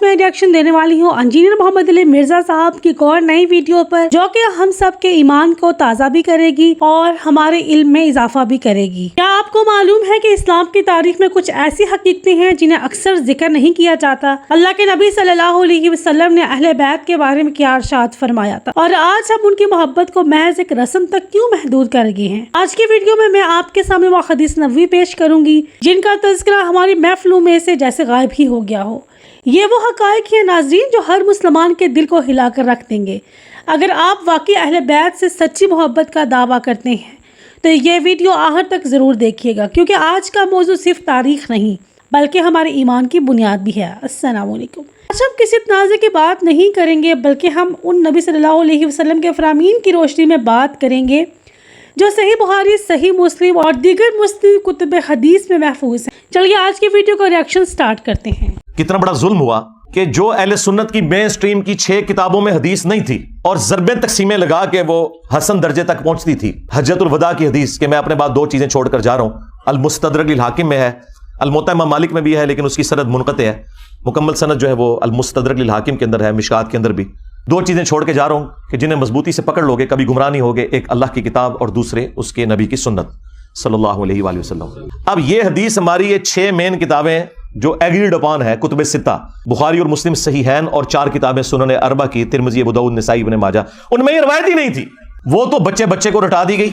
میں ریئیکشن دینے والی ہوں انجینئر محمد علی مرزا صاحب کی ایک اور نئی ویڈیو پر، جو کہ ہم سب کے ایمان کو تازہ بھی کرے گی اور ہمارے علم میں اضافہ بھی کرے گی۔ کیا آپ کو معلوم ہے کہ اسلام کی تاریخ میں کچھ ایسی حقیقتیں ہیں جنہیں اکثر ذکر نہیں کیا جاتا؟ اللہ کے نبی صلی اللہ علیہ وسلم نے اہل بیت کے بارے میں کیا ارشاد فرمایا تھا، اور آج ہم ان کی محبت کو محض ایک رسم تک کیوں محدود کر گئے ہیں؟ آج کی ویڈیو میں آپ کے سامنے وہ حدیث نبوی پیش کروں گی جن کا تذکرہ ہماری محفلوں میں سے جیسے غائب ہی ہو گیا ہو۔ یہ وہ حقائق ہیں ناظرین جو ہر مسلمان کے دل کو ہلا کر رکھ دیں گے۔ اگر آپ واقعی اہل بیت سے سچی محبت کا دعویٰ کرتے ہیں تو یہ ویڈیو آخر تک ضرور دیکھیے گا، کیونکہ آج کا موضوع صرف تاریخ نہیں بلکہ ہمارے ایمان کی بنیاد بھی ہے۔ السلام علیکم۔ آج ہم کسی تنازع کی بات نہیں کریں گے بلکہ ہم ان نبی صلی اللہ علیہ وسلم کے فرامین کی روشنی میں بات کریں گے جو صحیح بخاری، صحیح مسلم اور دیگر مستند کتب حدیث میں محفوظ ہیں۔ چلیے آج کی ویڈیو کا ریئیکشن سٹارٹ کرتے ہیں۔ کتنا بڑا ظلم ہوا کہ جو اہل سنت کی مین سٹریم کی 6 کتابوں میں حدیث نہیں تھی اور ضربیں تقسیمیں لگا کے وہ حسن درجے تک پہنچتی تھی۔ حجۃ الوداع کی حدیث کہ میں اپنے بعد 2 چیزیں چھوڑ کر جا رہا ہوں، المستدرک للحاکم میں ہے، الموطأ امام مالک میں بھی ہے لیکن اس کی سند منقطع ہے، مکمل سند جو ہے وہ المستدرک للحاکم کے اندر ہے، مشکات کے اندر بھی۔ 2 چیزیں چھوڑ کے جا رہا ہوں کہ جنہیں مضبوطی سے پکڑ لوگے کبھی گمراہ نہیں ہوگے، ایک اللہ کی کتاب اور دوسرے اس کے نبی کی سنت صلی اللہ علیہ وآلہ وسلم۔ اب یہ حدیث ہماری یہ 6 مین کتابیں جو ایگریڈ اپان ہے، کتب 6 بخاری اور مسلم صحیحین اور 4 کتابیں سنن 4 کی، ترمذی، ابو داؤد، نسائی، ابن ماجہ، ان میں یہ روایت ہی نہیں تھی، وہ تو بچے کو رٹا دی گئی۔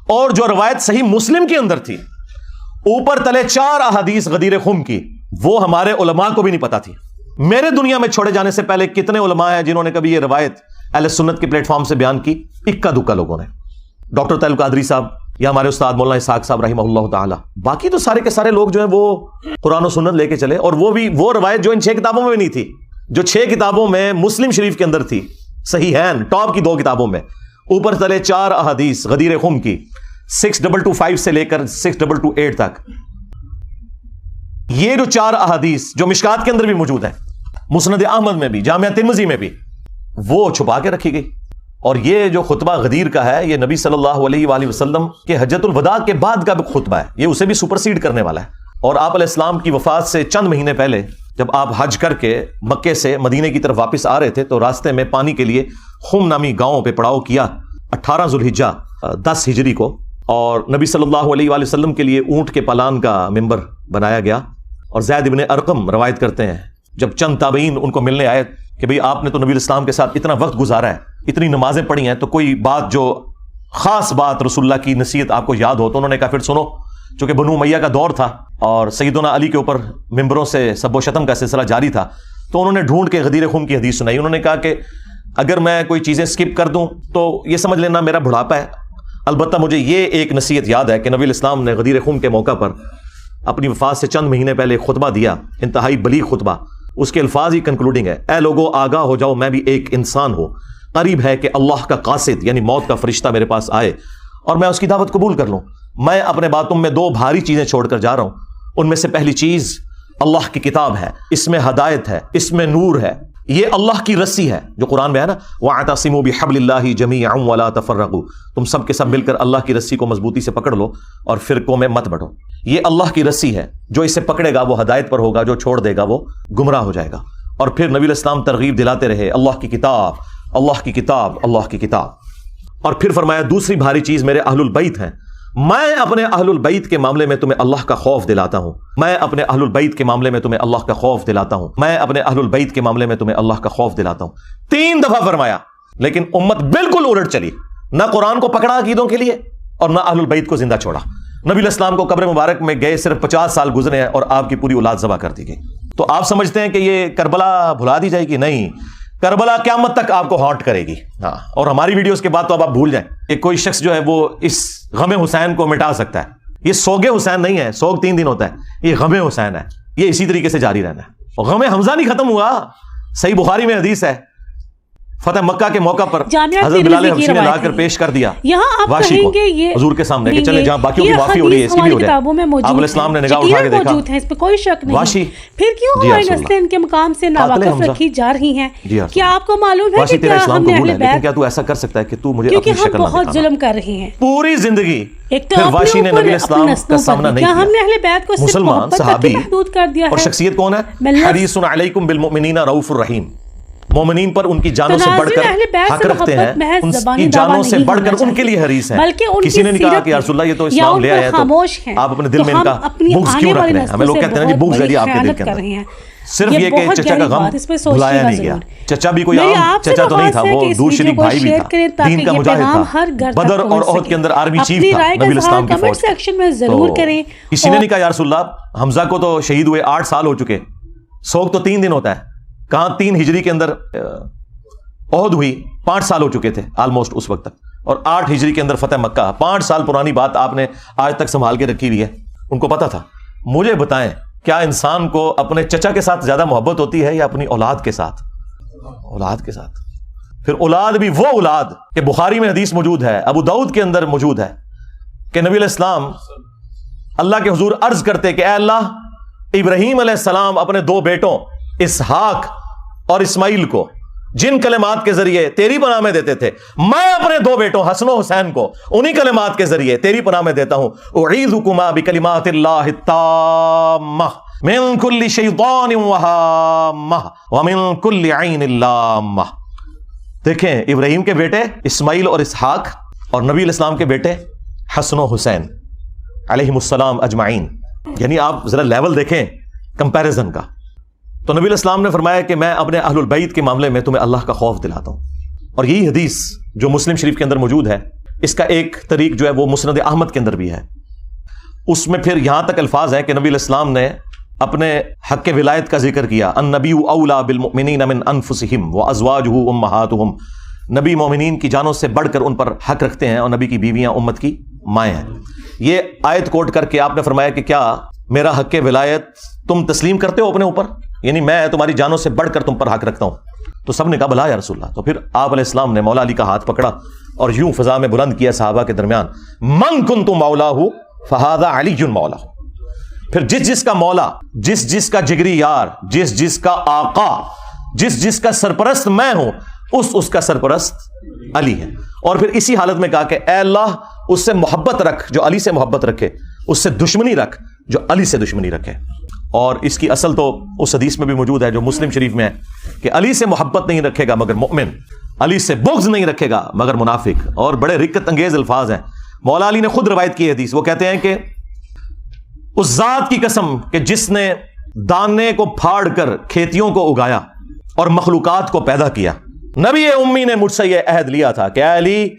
اور جو روایت صحیح مسلم کے اندر تھی، اوپر تلے 4 احادیث غدیر خم کی، وہ ہمارے علماء کو بھی نہیں پتا تھی۔ میرے دنیا میں چھوڑے جانے سے پہلے کتنے علماء ہیں جنہوں نے کبھی یہ روایت اہل سنت کے پلیٹ فارم سے بیان کی؟ اکا دکا لوگوں نے، ڈاکٹر طاہر القادری صاحب یا ہمارے استاد مولانا اسحاق صاحب رحمہ اللہ تعالی، باقی تو سارے کے سارے لوگ جو ہیں وہ قرآن و سنت لے کے چلے، اور وہ بھی وہ روایت جو ان 6 کتابوں میں بھی نہیں تھی، جو 6 کتابوں میں مسلم شریف کے اندر تھی، صحیحین ٹاپ کی 2 کتابوں میں، اوپر تلے 4 احادیث غدیر خم کی، 6225 سے لے کر 6228 تک۔ یہ جو 4 احادیث جو مشکات کے اندر بھی موجود ہیں، مسند احمد میں بھی، جامعہ ترمذی میں بھی، وہ چھپا کے رکھی گئی۔ اور یہ جو خطبہ غدیر کا ہے، یہ نبی صلی اللہ علیہ وآلہ وسلم کے حجۃ الوداع کے بعد کا خطبہ ہے، یہ اسے بھی سپرسیڈ کرنے والا ہے۔ اور آپ علیہ السلام کی وفات سے چند مہینے پہلے جب آپ حج کر کے مکے سے مدینے کی طرف واپس آ رہے تھے تو راستے میں پانی کے لیے خم نامی گاؤں پہ پڑاؤ کیا 18 ذوالحجہ 10 ہجری کو، اور نبی صلی اللہ علیہ وآلہ وسلم کے لیے اونٹ کے پالان کا ممبر بنایا گیا۔ اور زید ابن ارقم روایت کرتے ہیں جب چند تابعین ان کو ملنے آئے کہ بھئی آپ نے تو نبی الاسلام کے ساتھ اتنا وقت گزارا ہے، اتنی نمازیں پڑھی ہیں، تو کوئی بات جو خاص بات رسول اللہ کی نصیحت آپ کو یاد ہو؟ تو انہوں نے کہا پھر سنو، چونکہ بنو امیہ کا دور تھا اور سیدنا علی کے اوپر ممبروں سے سب و شتم کا سلسلہ جاری تھا، تو انہوں نے ڈھونڈ کے غدیر خم کی حدیث سنائی۔ انہوں نے کہا کہ اگر میں کوئی چیزیں سکپ کر دوں تو یہ سمجھ لینا میرا بڑھاپا ہے، البتہ مجھے یہ ایک نصیحت یاد ہے کہ نبی الاسلام نے غدیر خم کے موقع پر اپنی وفات سے چند مہینے پہلے خطبہ دیا، انتہائی بلیغ خطبہ۔ اس کے الفاظ ہی کنکلوڈنگ ہے، اے لوگو آگاہ ہو جاؤ، میں بھی ایک انسان ہوں، قریب ہے کہ اللہ کا قاصد یعنی موت کا فرشتہ میرے پاس آئے اور میں اس کی دعوت قبول کر لوں۔ میں اپنے باتوں میں 2 بھاری چیزیں چھوڑ کر جا رہا ہوں، ان میں سے پہلی چیز اللہ کی کتاب ہے، اس میں ہدایت ہے، اس میں نور ہے، یہ اللہ کی رسی ہے جو قرآن میں ہے نا، وَاعْتَصِمُوا بِحَبْلِ اللَّهِ جَمِيعًا وَلَا تَفَرَّقُوا، تم سب کے سب مل کر اللہ کی رسی کو مضبوطی سے پکڑ لو اور فرقوں میں مت بٹو۔ یہ اللہ کی رسی ہے، جو اسے پکڑے گا وہ ہدایت پر ہوگا، جو چھوڑ دے گا وہ گمراہ ہو جائے گا۔ اور پھر نبی الاسلام ترغیب دلاتے رہے، اللہ کی کتاب، اللہ کی کتاب، اللہ کی کتاب۔ اور پھر فرمایا دوسری بھاری چیز میرے اہل البیت ہیں، میں اپنے اہل البیت کے معاملے میں تمہیں اللہ کا خوف دلاتا ہوں، میں اپنے اہل البیت کے معاملے میں تمہیں اللہ کا خوف دلاتا ہوں، میں اپنے اہل البیت کے معاملے میں تمہیں اللہ کا خوف دلاتا ہوں۔ 3 دفعہ فرمایا، لیکن امت بالکل الٹ چلی، نہ قرآن کو پکڑا عقیدوں کے لیے اور نہ اہل البیت کو زندہ چھوڑا۔ نبی الاسلام کو قبر مبارک میں گئے صرف 50 سال گزرے ہیں اور آپ کی پوری اولاد ذبح کر دی گئی۔ تو آپ سمجھتے ہیں کہ یہ کربلا بھلا دی جائے گی؟ نہیں، کربلا قیامت تک آپ کو ہانٹ کرے گی۔ ہاں، اور ہماری ویڈیوز کے بعد تو اب آپ بھول جائیں کہ کوئی شخص جو ہے وہ اس غم حسین کو مٹا سکتا ہے۔ یہ سوگ حسین نہیں ہے، سوگ 3 دن ہوتا ہے، یہ غم حسین ہے، یہ اسی طریقے سے جاری رہنا ہے۔ اور غم حمزہ نہیں ختم ہوا، صحیح بخاری میں حدیث ہے، فتح مکہ کے موقع پر جامعہ حضرت بلال ترمذی کی حبشی نے لا روایت کر ہے۔ پیش کر دیا یہاں آپ واشی کہیں کو گے یہ حضور کے سامنے کہ چلے جہاں باقیوں کی معافی ہو رہی ہے اس کی بھی ہو جائے۔ آپ علیہ السلام نے نگاہ اٹھا کے دیکھا موجود ہیں، اس پہ کوئی شک نہیں۔ واشی پھر کیوں ہماری نسلیں ان کے مقام سے ناواقف رکھی جا رہی ہیں؟ کیا آپ کو معلوم ہے کہ کیا ہم نے اہل بیت، کیا تو ایسا کر سکتا ہے کہ تو مجھے کیونکہ اپنی ہم شکل نہ بہت دکھانا؟ ظلم کر رہے ہیں پوری زندگی ایک تو پھر اپنے واشی نے اوپر، نبی اپنی اسلام نسلوں کا پر سامنا بھی۔ نہیں کیا کیا۔ ہم نے اہل بیت کو صرف مسلمان محبت تک صحابی ہی محدود کر دیا اور ہے؟ شخصیت کون ہے؟ حریص علیکم بالمؤمنین رؤوف الرحیم، مومنین پر ان کی جانوں سے بڑھ کر حق رکھتے ہیں، ان کی جانوں سے بڑھ کر ان کے لیے حریص ہیں۔ کسی نے نہیں کہا کہ یا رسول اللہ یہ تو اسلام لے آیا تو آپ اپنے دل میں ان کا بغض کیوں رکھ رہے ہیں؟ ہمیں لوگ کہتے ہیں نا جی بغض ہے جی آپ کے دل کے اندر، صرف یہ کہ چچا کا غم بھلایا نہیں گیا۔ چچا بھی کوئی عام چچا تو نہیں تھا، وہ دور شریک بھائی بھی تھا، دین کا مجاہد تھا، بدر اور احد کے اندر آرمی چیف تھا نبی الاسلام کی فوج کا۔ کسی نے نہیں کہا یا رسول اللہ حمزہ کو تو شہید ہوئے 8 سال ہو چکے، سوگ تو 3 دن ہوتا ہے، کہاں 3 ہجری کے اندر احد ہوئی، 5 سال ہو چکے تھے آلموسٹ اس وقت تک، اور 8 ہجری کے اندر فتح مکہ، 5 سال پرانی بات آپ نے آج تک سنبھال کے رکھی ہوئی ہے۔ ان کو پتا تھا۔ مجھے بتائیں کیا انسان کو اپنے چچا کے ساتھ زیادہ محبت ہوتی ہے یا اپنی اولاد کے ساتھ؟ اولاد کے ساتھ۔ پھر اولاد بھی وہ اولاد کہ بخاری میں حدیث موجود ہے، ابو داؤد کے اندر موجود ہے کہ نبی علیہ السلام اللہ کے حضور عرض کرتے کہ اے اللہ، ابراہیم علیہ السلام اپنے 2 بیٹوں اسحاق اور اسماعیل کو جن کلمات کے ذریعے تیری پناہ میں دیتے تھے، میں اپنے 2 بیٹوں حسن و حسین کو انہی کلمات کے ذریعے تیری پناہ میں دیتا ہوں۔ اعیذکما بکلمات اللہ التامہ من کل شیطان وہامہ ومن کل عین لامہ۔ دیکھیں ابراہیم کے بیٹے اسماعیل اور اسحاق اور نبی علیہ السلام کے بیٹے حسن و حسین علیہم السلام اجمعین، یعنی آپ ذرا لیول دیکھیں کمپیریزن کا۔ تو نبی علیہ السلام نے فرمایا کہ میں اپنے اہل البیت کے معاملے میں تمہیں اللہ کا خوف دلاتا ہوں، اور یہی حدیث جو مسلم شریف کے اندر موجود ہے، اس کا ایک طریق جو ہے وہ مسند احمد کے اندر بھی ہے۔ اس میں پھر یہاں تک الفاظ ہیں کہ نبی علیہ السلام نے اپنے حق ولایت کا ذکر کیا، النبی اولا بالمؤمنین من انفسہم وازواجہ امہاتہم، نبی مومنین کی جانوں سے بڑھ کر ان پر حق رکھتے ہیں، اور نبی کی بیویاں امت کی مائیں ہیں۔ یہ آیت کوٹ کر کے آپ نے فرمایا کہ کیا میرا حق ولایت تم تسلیم کرتے ہو اپنے اوپر، یعنی میں تمہاری جانوں سے بڑھ کر تم پر حق رکھتا ہوں؟ تو سب نے کہا بلا یا رسول اللہ۔ تو پھر آپ علیہ السلام نے مولا علی کا ہاتھ پکڑا اور یوں فضا میں بلند کیا صحابہ کے درمیان، من کنت مولاہ فہذا علی مولاہ۔ پھر جس جس کا مولا، جس جس کا جگری یار، جس جس کا آقا، جس جس کا سرپرست میں ہوں، اس کا سرپرست علی ہے۔ اور پھر اسی حالت میں کہا کہ اے اللہ اس سے محبت رکھ جو علی سے محبت رکھے، اس سے دشمنی رکھ جو علی سے دشمنی رکھے۔ اور اس کی اصل تو اس حدیث میں بھی موجود ہے جو مسلم شریف میں ہے کہ علی سے محبت نہیں رکھے گا مگر مومن، علی سے بغض نہیں رکھے گا مگر منافق۔ اور بڑے رقت انگیز الفاظ ہیں، مولا علی نے خود روایت کی حدیث، وہ کہتے ہیں کہ اس ذات کی قسم کہ جس نے دانے کو پھاڑ کر کھیتیوں کو اگایا اور مخلوقات کو پیدا کیا، نبی امی نے مجھ سے یہ عہد لیا تھا کہ اے علی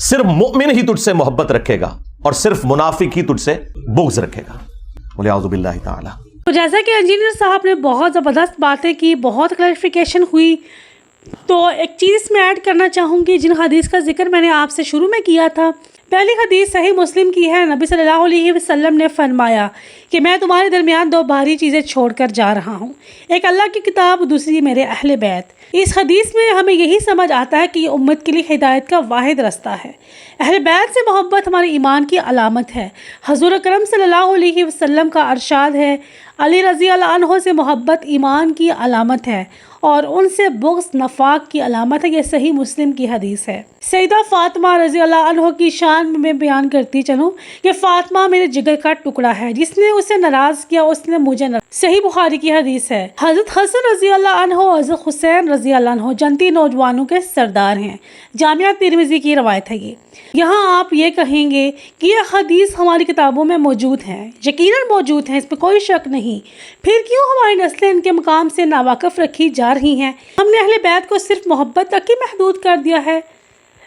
صرف مومن ہی تجھ سے محبت رکھے گا اور صرف منافق ہی تجھ سے بغض رکھے گا۔ وَلِعَوْذُ بِاللَّهِ تعالی۔ تو جیسا کہ انجینئر صاحب نے بہت زبردست باتیں کی، بہت کلیریفیکیشن ہوئی، تو ایک چیز میں ایڈ کرنا چاہوں گی جن حدیث کا ذکر میں نے آپ سے شروع میں کیا تھا۔ پہلی حدیث صحیح مسلم کی ہے، نبی صلی اللہ علیہ وسلم نے فرمایا کہ میں تمہارے درمیان 2 بھاری چیزیں چھوڑ کر جا رہا ہوں، ایک اللہ کی کتاب، دوسری میرے اہل بیت۔ اس حدیث میں ہمیں یہی سمجھ آتا ہے کہ یہ امت کے لیے ہدایت کا واحد رستہ ہے۔ اہل بیت سے محبت ہمارے ایمان کی علامت ہے۔ حضور اکرم صلی اللہ علیہ وسلم کا ارشاد ہے، علی رضی اللہ عنہ سے محبت ایمان کی علامت ہے اور ان سے بغض نفاق کی علامت ہے۔ یہ صحیح مسلم کی حدیث ہے۔ سیدہ فاطمہ رضی اللہ عنہ کی شان میں بیان کرتی چلوں کہ فاطمہ میرے جگر کا ٹکڑا ہے، جس نے اسے ناراض کیا اس نے مجھے ناراض۔ صحیح بخاری کی حدیث ہے۔ حضرت حسن رضی اللہ عنہ اور حضرت حسین رضی اللہ عنہ جنتی نوجوانوں کے سردار ہیں۔ جامعہ ترمذی کی روایت ہے یہ۔ یہاں آپ یہ کہیں گے کہ یہ حدیث ہماری کتابوں میں موجود ہے، یقیناً موجود ہیں، اس پہ کوئی شک نہیں۔ پھر کیوں ہماری نسلیں ان کے مقام سے ناواقف رکھی جا رہی ہیں؟ ہم نے اہل بیت کو صرف محبت تک ہی محدود کر دیا ہے۔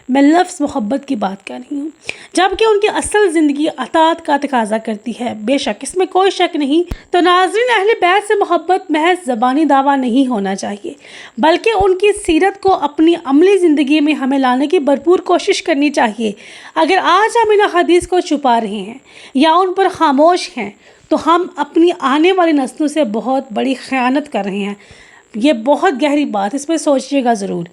میں لفظ محبت کی بات کر رہی ہوں، جبکہ ان کی اصل زندگی اطاعت کا تقاضا کرتی ہے، بے شک اس میں کوئی شک نہیں۔ تو ناظرین، اہل بیت سے محبت محض زبانی دعویٰ نہیں ہونا چاہیے، بلکہ ان کی سیرت کو اپنی عملی زندگی میں ہمیں لانے کی بھرپور کوشش کرنی چاہیے۔ اگر آج ہم ان حدیث کو چھپا رہے ہیں یا ان پر خاموش ہیں تو ہم اپنی آنے والی نسلوں سے بہت بڑی خیانت کر رہے ہیں۔ یہ بہت گہری بات، اس پہ سوچیے گا ضرور۔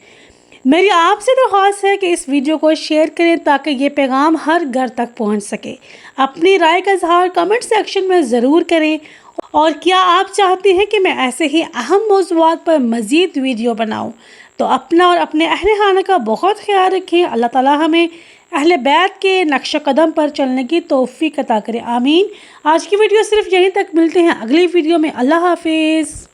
میری آپ سے درخواست ہے کہ اس ویڈیو کو شیئر کریں تاکہ یہ پیغام ہر گھر تک پہنچ سکے۔ اپنی رائے کا اظہار کمنٹ سیکشن میں ضرور کریں، اور کیا آپ چاہتے ہیں کہ میں ایسے ہی اہم موضوعات پر مزید ویڈیو بناؤں؟ تو اپنا اور اپنے اہل خانہ کا بہت خیال رکھیں۔ اللہ تعالیٰ ہمیں اہل بیت کے نقش قدم پر چلنے کی توفیق عطا کرے، آمین۔ آج کی ویڈیو صرف یہیں تک، ملتے ہیں اگلی ویڈیو میں۔ اللہ حافظ۔